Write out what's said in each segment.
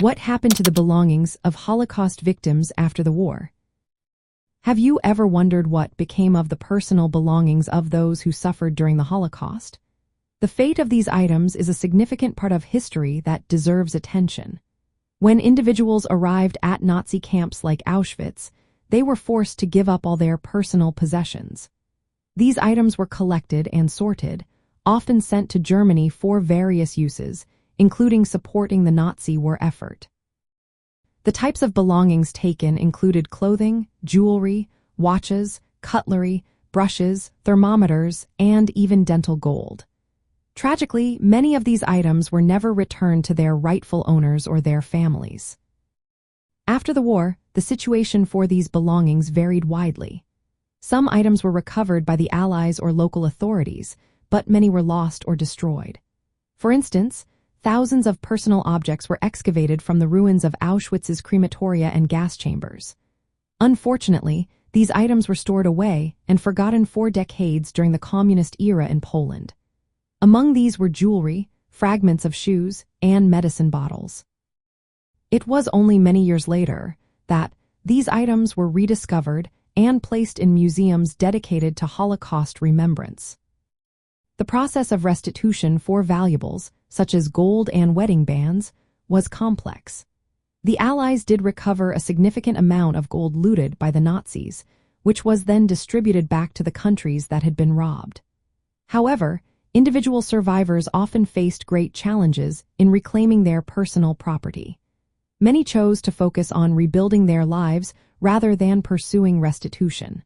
What happened to the belongings of Holocaust victims after the war? Have you ever wondered what became of the personal belongings of those who suffered during the Holocaust? The fate of these items is a significant part of history that deserves attention. When individuals arrived at Nazi camps like Auschwitz, they were forced to give up all their personal possessions. These items were collected and sorted, often sent to Germany for various uses, including supporting the Nazi war effort. The types of belongings taken included clothing, jewelry, watches, cutlery, brushes, thermometers, and even dental gold. Tragically, many of these items were never returned to their rightful owners or their families. After the war, the situation for these belongings varied widely. Some items were recovered by the Allies or local authorities, but many were lost or destroyed. For instance, thousands of personal objects were excavated from the ruins of Auschwitz's crematoria and gas chambers. Unfortunately, these items were stored away and forgotten for decades during the communist era in Poland. Among these were jewelry, fragments of shoes, and medicine bottles. It was only many years later that these items were rediscovered and placed in museums dedicated to Holocaust remembrance. The process of restitution for valuables, such as gold and wedding bands, was complex. The Allies did recover a significant amount of gold looted by the Nazis, which was then distributed back to the countries that had been robbed. However, individual survivors often faced great challenges in reclaiming their personal property. Many chose to focus on rebuilding their lives rather than pursuing restitution.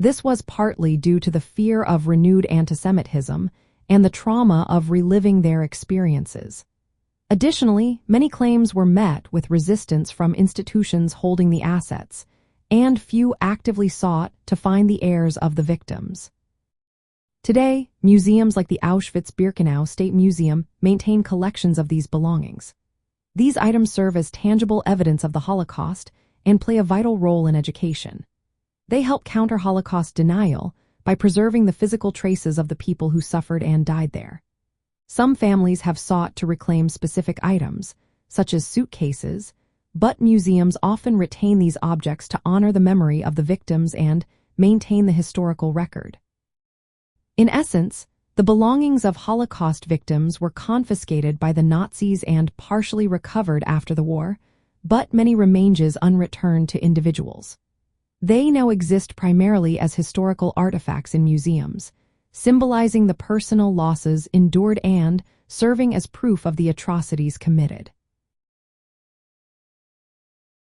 This was partly due to the fear of renewed antisemitism and the trauma of reliving their experiences. Additionally, many claims were met with resistance from institutions holding the assets, and few actively sought to find the heirs of the victims. Today, museums like the Auschwitz-Birkenau State Museum maintain collections of these belongings. These items serve as tangible evidence of the Holocaust and play a vital role in education. They help counter Holocaust denial by preserving the physical traces of the people who suffered and died there. Some families have sought to reclaim specific items, such as suitcases, but museums often retain these objects to honor the memory of the victims and maintain the historical record. In essence, the belongings of Holocaust victims were confiscated by the Nazis and partially recovered after the war, but many remain unreturned to individuals. They now exist primarily as historical artifacts in museums, symbolizing the personal losses endured and serving as proof of the atrocities committed.